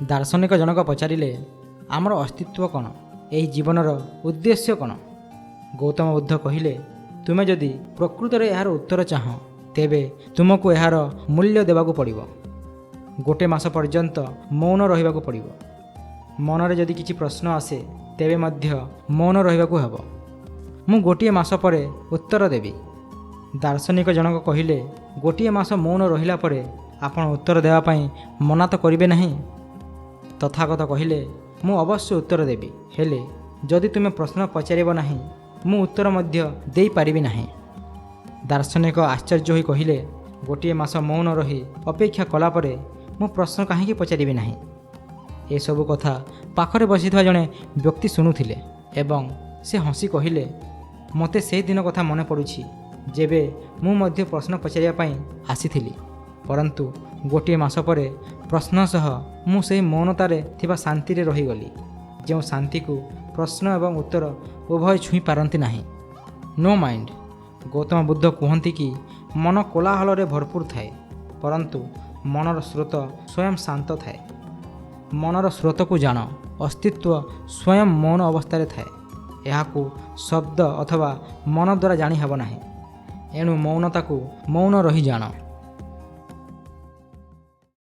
ଦାର୍ଶନିକ ଜଣକ ପଚାରିଲେ, ଆମର ଅସ୍ତିତ୍ୱ କ'ଣ? ଏହି ଜୀବନର ଉଦ୍ଦେଶ୍ୟ କ'ଣ? ଗୌତମ ବୁଦ୍ଧ କହିଲେ, ତୁମେ ଯଦି ପ୍ରକୃତରେ ଏହାର ଉତ୍ତର ଚାହଁ, ତେବେ ତୁମକୁ ଏହାର ମୂଲ୍ୟ ଦେବାକୁ ପଡ଼ିବ। ଗୋଟେ ମାସ ପର୍ଯ୍ୟନ୍ତ ମୌନ ରହିବାକୁ ପଡ଼ିବ। ମନରେ ଯଦି କିଛି ପ୍ରଶ୍ନ ଆସେ, ତେବେ ମଧ୍ୟ ମୌନ ରହିବାକୁ ହେବ। ମୁଁ ଗୋଟିଏ ମାସ ପରେ ଉତ୍ତର ଦେବି। ଦାର୍ଶନିକ ଜଣକ କହିଲେ, ଗୋଟିଏ ମାସ ମୌନ ରହିଲା ପରେ ଆପଣ ଉତ୍ତର ଦେବା ପାଇଁ ମନା ତ କରିବେ ନାହିଁ? ତଥାଗତ କହିଲେ, ମୁଁ ଅବଶ୍ୟ ଉତ୍ତର ଦେବି, ହେଲେ ଯଦି ତୁମେ ପ୍ରଶ୍ନ ପଚାରିବ ନାହିଁ, ମୁଁ ଉତ୍ତର ମଧ୍ୟ ଦେଇପାରିବି ନାହିଁ। ଦାର୍ଶନିକ ଆଶ୍ଚର୍ଯ୍ୟ ହୋଇ କହିଲେ, ଗୋଟିଏ ମାସ ମୌନ ରହି ଅପେକ୍ଷା କଲା ପରେ ମୁଁ ପ୍ରଶ୍ନ କାହିଁକି ପଚାରିବି ନାହିଁ? ଏସବୁ କଥା ପାଖରେ ବସିଥିବା ଜଣେ ବ୍ୟକ୍ତି ଶୁଣୁଥିଲେ ଏବଂ ସେ ହସି କହିଲେ, ମୋତେ ସେହି ଦିନ କଥା ମନେ ପଡ଼ୁଛି, ଯେବେ ମୁଁ ମଧ୍ୟ ପ୍ରଶ୍ନ ପଚାରିବା ପାଇଁ ଆସିଥିଲି, ପରନ୍ତୁ ଗୋଟିଏ ମାସ ପରେ ପ୍ରଶ୍ନ ସହ ମୁଁ ସେହି ମୌନତାରେ ଥିବା ଶାନ୍ତିରେ ରହିଗଲି, ଯେଉଁ ଶାନ୍ତିକୁ ପ୍ରଶ୍ନ ଏବଂ ଉତ୍ତର ଉଭୟ ଛୁଇଁ ପାରନ୍ତି ନାହିଁ। No mind. ଗୌତମ ବୁଦ୍ଧ କୁହନ୍ତି କି ମନ କୋଳାହଳରେ ଭରପୁର ଥାଏ, ପରନ୍ତୁ ମନର ସ୍ରୋତ ସ୍ୱୟଂ ଶାନ୍ତ ଥାଏ। ମନର ସ୍ରୋତକୁ ଜାଣ। ଅସ୍ତିତ୍ୱ ସ୍ୱୟଂ ମୌନ ଅବସ୍ଥାରେ ଥାଏ। ଏହାକୁ ଶବ୍ଦ ଅଥବା ମନ ଦ୍ୱାରା ଜାଣି ହେବ ନାହିଁ। ଏଣୁ ମୌନତାକୁ ମୌନ ରହି ଜାଣ।